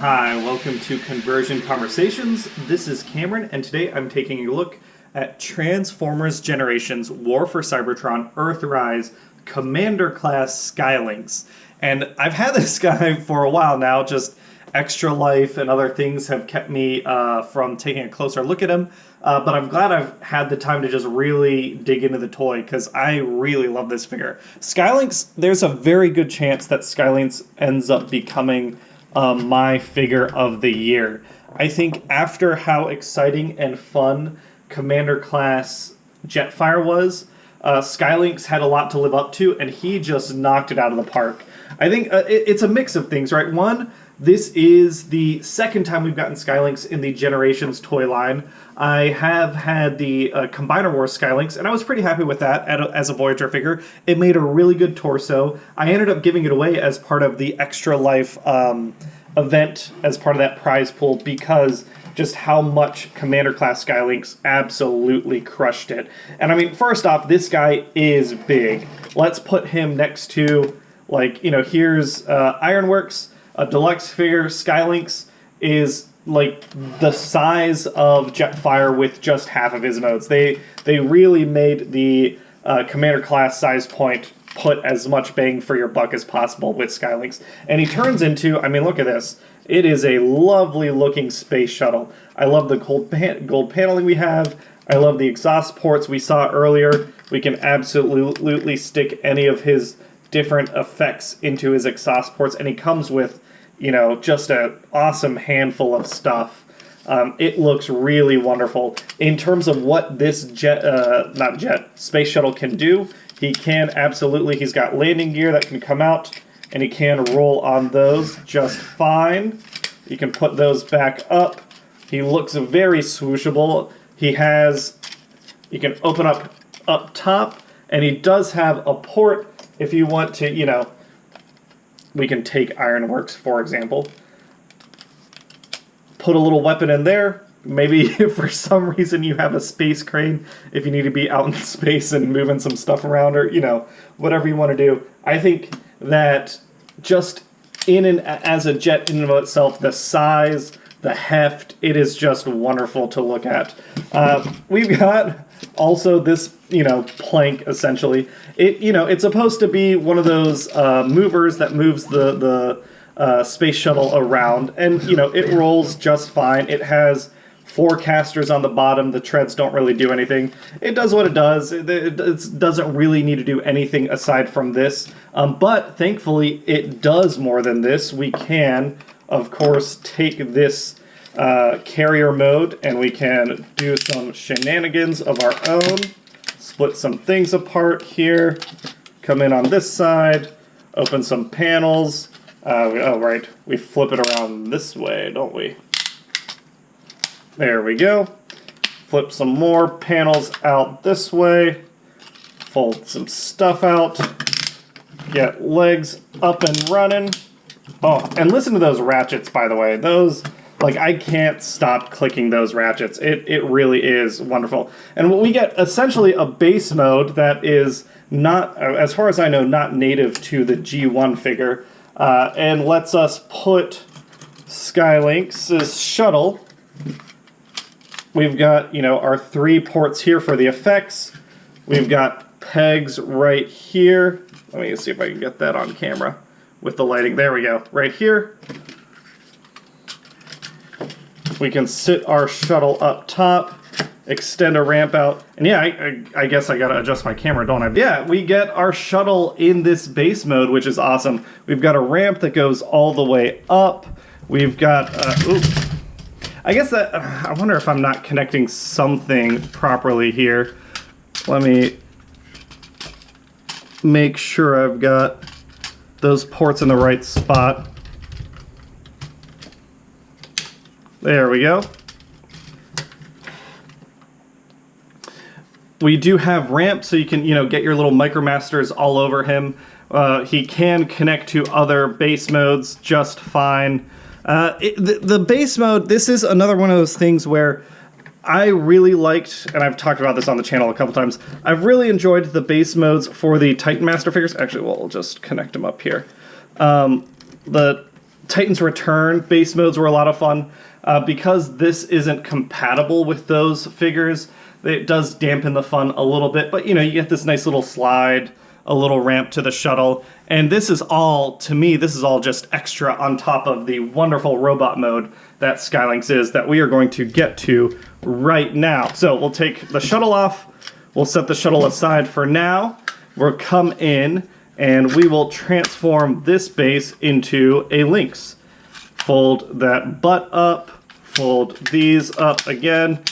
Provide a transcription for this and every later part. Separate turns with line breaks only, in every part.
Hi, welcome to Conversion Conversations. This is Cameron, and today I'm taking a look at Transformers Generations War for Cybertron Earthrise Commander Class Sky Lynx. And I've had this guy for a while now, just extra life and other things have kept me from taking a closer look at him. But I'm glad I've had the time to just really dig into the toy, because I really love this figure. Skylynx, there's a very good chance that Skylynx ends up becoming my figure of the year. I think after how exciting and fun Commander Class Jetfire was, Skylynx had a lot to live up to, and he just knocked it out of the park. I think it's a mix of things, right? One, this is the second time we've gotten Skylynx in the Generations toy line. I have had the Combiner Wars Skylynx, and I was pretty happy with that as a Voyager figure. It made a really good torso. I ended up giving it away as part of the Extra Life event, as part of that prize pool, because just how much Commander Class Skylynx absolutely crushed it. And I mean, first off, this guy is big. Let's put him next to, like, you know, here's Ironworks, a deluxe figure. Skylynx is like the size of Jetfire with just half of his modes. They really made the Commander Class size point put as much bang for your buck as possible with Skylynx. And he turns into, I mean, look at this. It is a lovely looking space shuttle. I love the gold paneling we have. I love the exhaust ports we saw earlier. We can absolutely stick any of his different effects into his exhaust ports, and he comes with, you know, just an awesome handful of stuff. It looks really wonderful. In terms of what this space shuttle can do, he can absolutely, he's got landing gear that can come out, and he can roll on those just fine. You can put those back up. He looks very swooshable. He has, you can open up top, and he does have a port if you want to, you know, we can take Ironworks, for example. Put a little weapon in there. Maybe if for some reason you have a space crane, if you need to be out in space and moving some stuff around, or, you know, whatever you want to do. I think that just in and as a jet in and of itself, the size, the heft, it is just wonderful to look at. We've got also this, you know, plank, essentially. It, you know, it's supposed to be one of those movers that moves the space shuttle around, and, you know, it rolls just fine. It has 4 casters on the bottom. The treads don't really do anything. It does what it does. It doesn't really need to do anything aside from this, but thankfully it does more than this. We can, of course, take this carrier mode, and we can do some shenanigans of our own. Split some things apart here. Come in on this side. Open some panels. Oh, right. We flip it around this way, don't we? There we go. Flip some more panels out this way. Fold some stuff out. Get legs up and running. Oh, and listen to those ratchets, by the way. Those, like, I can't stop clicking those ratchets. It really is wonderful. And we get essentially a base mode that is not, as far as I know, not native to the G1 figure, and lets us put Skylynx's shuttle. We've got, you know, our 3 ports here for the effects. We've got pegs right here. Let me see if I can get that on camera with the lighting. There we go, right here. We can sit our shuttle up top, extend a ramp out, and yeah, I guess I gotta adjust my camera, don't I? Yeah, we get our shuttle in this base mode, which is awesome. We've got a ramp that goes all the way up. We've got, I guess that, I wonder if I'm not connecting something properly here. Let me make sure I've got those ports in the right spot. There we go. We do have ramps, so you can, you know, get your little Micromasters all over him. He can connect to other base modes just fine. The base mode, this is another one of those things where I really liked, and I've talked about this on the channel a couple times, I've really enjoyed the base modes for the Titan Master figures. Actually, we'll just connect them up here. The Titan's Return base modes were a lot of fun. Because this isn't compatible with those figures, it does dampen the fun a little bit, but you know, you get this nice little slide, a little ramp to the shuttle, and this is all, to me, this is all just extra on top of the wonderful robot mode that Skylynx is, that we are going to get to right now. So we'll take the shuttle off, we'll set the shuttle aside for now, we'll come in, and we will transform this base into a Lynx. Fold that butt up, fold these up again,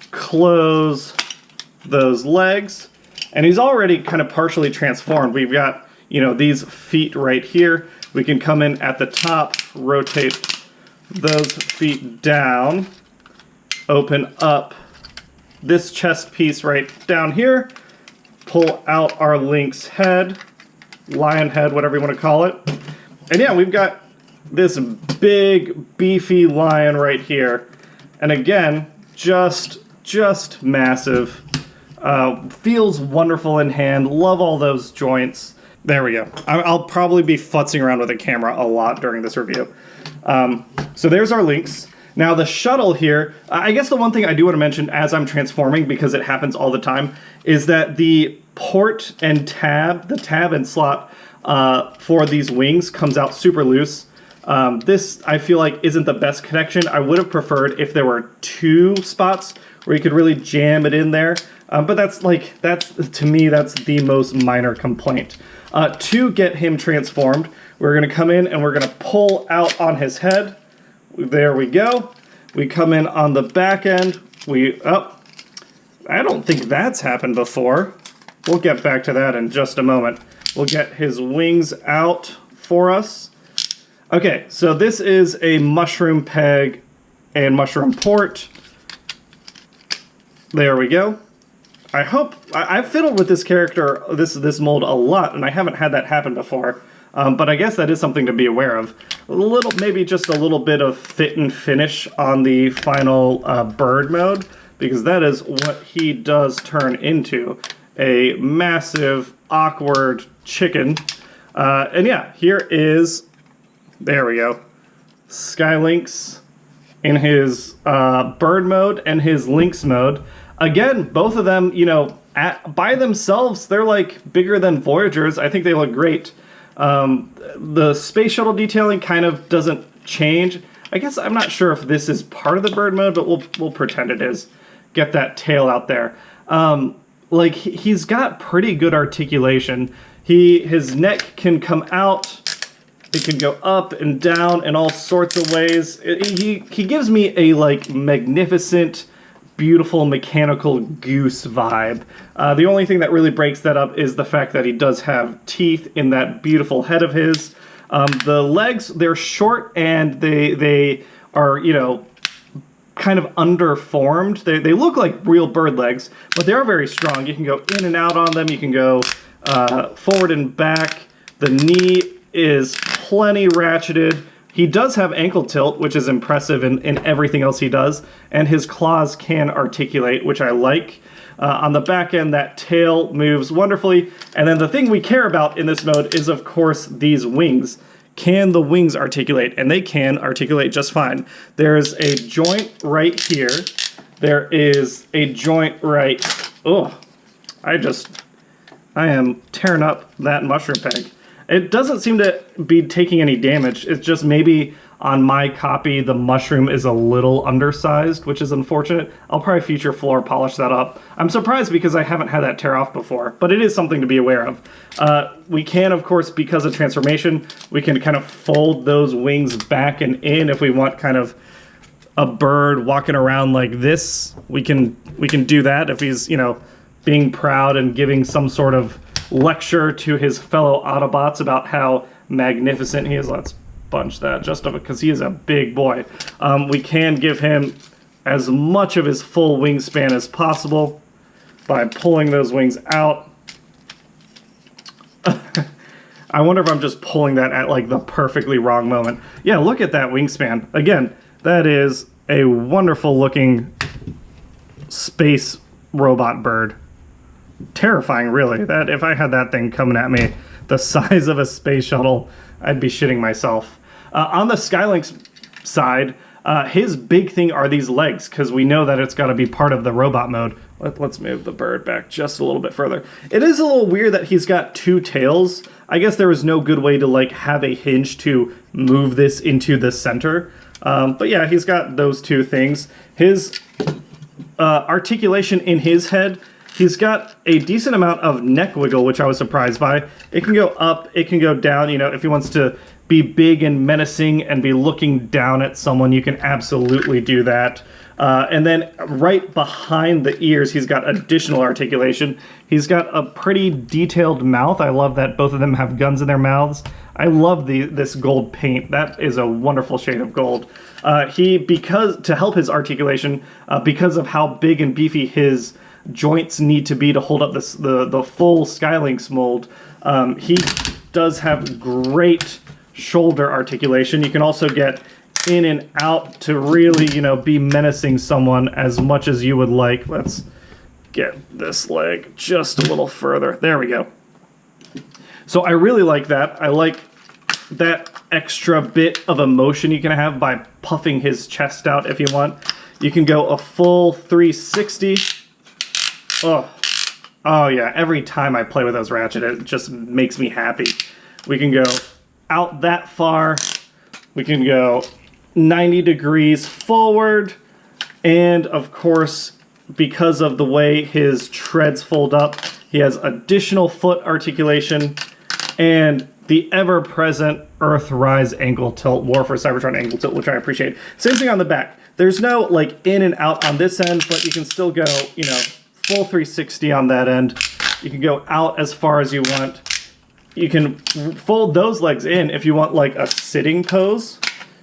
close those legs, and he's already kind of partially transformed. We've got, you know, these feet right here. We can come in at the top, rotate those feet down, open up this chest piece right down here, pull out our Lynx head, lion head, whatever you want to call it. And yeah, we've got this big, beefy lion right here. And again, just massive. Feels wonderful in hand. Love all those joints. There we go. I'll probably be futzing around with the camera a lot during this review. So there's our Lynx. Now the shuttle here, I guess the one thing I do want to mention as I'm transforming, because it happens all the time, is that the port and tab, the tab and slot for these wings comes out super loose. This, I feel like, isn't the best connection. I would have preferred if there were two spots where you could really jam it in there. But that's to me, that's the most minor complaint. To get him transformed, we're going to come in and we're going to pull out on his head. There we go. We come in on the back end. I don't think that's happened before. We'll get back to that in just a moment. We'll get his wings out for us. Okay, so this is a mushroom peg and mushroom port. There we go. I've fiddled with this character, this mold a lot, and I haven't had that happen before. But I guess that is something to be aware of. Maybe just a little bit of fit and finish on the final bird mode, because that is what he does turn into. A massive, awkward chicken. And yeah, here is, there we go, Skylynx in his bird mode and his Lynx mode. Again, both of them, you know, by themselves, they're like bigger than Voyagers. I think they look great. The space shuttle detailing kind of doesn't change. I guess I'm not sure if this is part of the bird mode, but we'll pretend it is. Get that tail out there. Like, he's got pretty good articulation. His neck can come out. It can go up and down in all sorts of ways. He gives me a like magnificent, beautiful mechanical goose vibe. The only thing that really breaks that up is the fact that he does have teeth in that beautiful head of his. The legs, they're short and they are, you know, kind of underformed. They look like real bird legs, but they are very strong. You can go in and out on them. You can go forward and back. The knee is plenty ratcheted. He does have ankle tilt, which is impressive in everything else he does, and his claws can articulate, which I like. On the back end, that tail moves wonderfully, and then the thing we care about in this mode is, of course, these wings. Can the wings articulate? And they can articulate just fine. There's a joint right here. There is a joint right... Oh, I am tearing up that mushroom peg. It doesn't seem to be taking any damage. It's just maybe on my copy the mushroom is a little undersized, which is unfortunate. I'll probably future floor polish that up. I'm surprised because I haven't had that tear off before, but it is something to be aware of. We can, of course, because of transformation, we can kind of fold those wings back and in if we want kind of a bird walking around like this. We can do that if he's, you know, being proud and giving some sort of lecture to his fellow Autobots about how magnificent he is. Let's bunch that just because he is a big boy. We can give him as much of his full wingspan as possible by pulling those wings out. I wonder if I'm just pulling that at like the perfectly wrong moment. Yeah, look at that wingspan. Again, that is a wonderful looking space robot bird. Terrifying, really. That if I had that thing coming at me the size of a space shuttle, I'd be shitting myself. On the Skylynx side, his big thing are these legs, because we know that it's got to be part of the robot mode. Let's move the bird back just a little bit further. It is a little weird that he's got two tails. I guess there was no good way to like have a hinge to move this into the center. But yeah, he's got those two things. His articulation in his head, he's got a decent amount of neck wiggle, which I was surprised by. It can go up, it can go down. You know, if he wants to be big and menacing and be looking down at someone, you can absolutely do that. And then right behind the ears, he's got additional articulation. He's got a pretty detailed mouth. I love that both of them have guns in their mouths. I love this gold paint. That is a wonderful shade of gold. To help his articulation, because of how big and beefy his joints need to be to hold up the full Skylynx mold, he does have great shoulder articulation. You can also get in and out to really, be menacing someone as much as you would like. Let's get this leg just a little further. There we go. So I really like that. I like that extra bit of emotion you can have by puffing his chest out if you want. You can go a full 360. Oh yeah, every time I play with those Ratchet, it just makes me happy. We can go out that far. We can go 90 degrees forward. And of course, because of the way his treads fold up, he has additional foot articulation and the ever-present Earthrise ankle tilt, War for Cybertron ankle tilt, which I appreciate. Same thing on the back. There's no like in and out on this end, but you can still go, full 360 on that end. You can go out as far as you want. You can fold those legs in if you want like a sitting pose.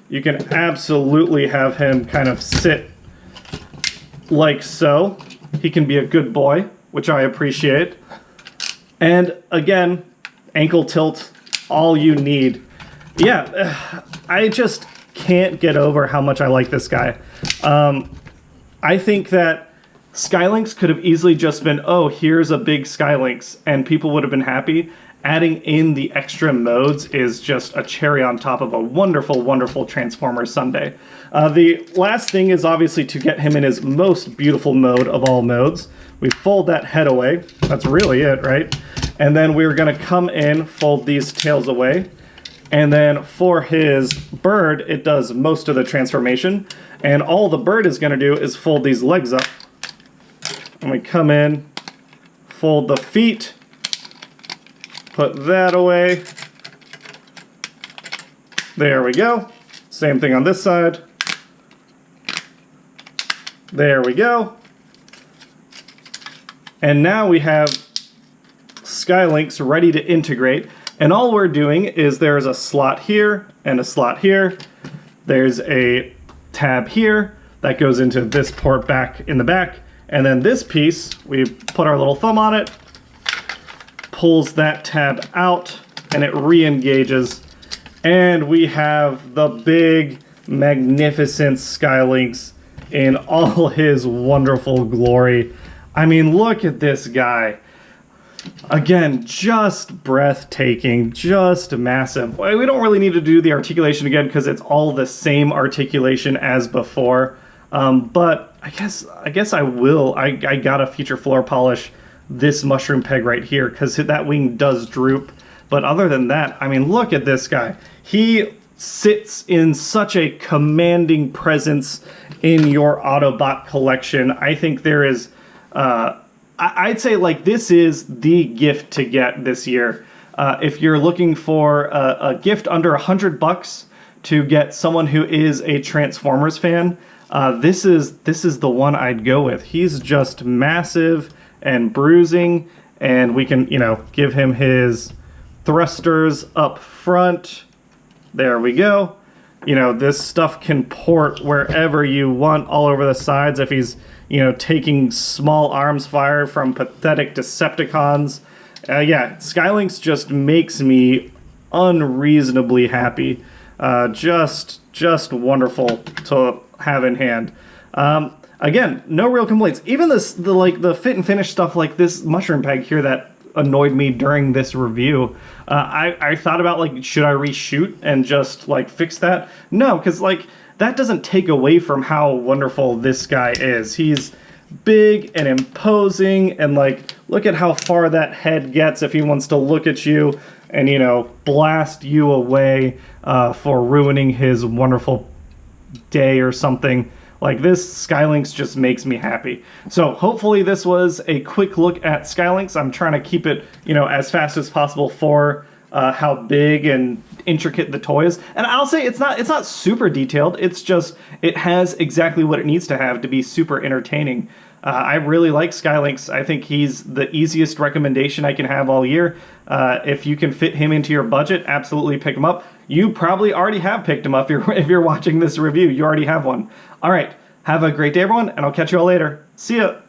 You can absolutely have him kind of sit like so. He can be a good boy, which I appreciate. And again, ankle tilt, all you need. Yeah, I just can't get over how much I like this guy. I think that Skylynx could have easily just been, oh, here's a big Skylynx, and people would have been happy. Adding in the extra modes is just a cherry on top of a wonderful, wonderful Transformers Sunday. The last thing is obviously to get him in his most beautiful mode of all modes. We fold that head away. That's really it, right? And then we're going to come in, fold these tails away. And then for his bird, it does most of the transformation. And all the bird is going to do is fold these legs up. And we come in, fold the feet, put that away. There we go. Same thing on this side. There we go. And now we have Skylynx ready to integrate. And all we're doing is there's a slot here and a slot here. There's a tab here that goes into this port back in the back. And then this piece, we put our little thumb on it, pulls that tab out, and it re-engages. And we have the big, magnificent Skylynx in all his wonderful glory. I mean, look at this guy. Again, just breathtaking, just massive. We don't really need to do the articulation again because it's all the same articulation as before. But I guess I will. I gotta feature floor polish this mushroom peg right here because that wing does droop. But other than that, I mean, look at this guy. He sits in such a commanding presence in your Autobot collection. I think there is... I'd say like this is the gift to get this year. If you're looking for a gift under $100 to get someone who is a Transformers fan, this is the one I'd go with. He's just massive and bruising, and we can give him his thrusters up front. There we go. This stuff can port wherever you want, all over the sides. If he's taking small arms fire from pathetic Decepticons. Yeah, Skylynx just makes me unreasonably happy. Just wonderful to have in hand. Again, no real complaints. Even the fit and finish stuff like this mushroom peg here that annoyed me during this review. I thought about, like, should I reshoot and just, like, fix that? No, because, like, that doesn't take away from how wonderful this guy is. He's big and imposing, and, like, look at how far that head gets if he wants to look at you and, you know, blast you away for ruining his wonderful day or something. Like, this Skylynx just makes me happy. So hopefully this was a quick look at Skylynx. I'm trying to keep it, you know, as fast as possible for how big and intricate the toy is. And I'll say it's not super detailed. It's just, it has exactly what it needs to have to be super entertaining. I really like Skylynx. I think he's the easiest recommendation I can have all year. If you can fit him into your budget, absolutely pick him up. You probably already have picked him up if you're watching this review. You already have one. All right, have a great day, everyone, and I'll catch you all later. See ya!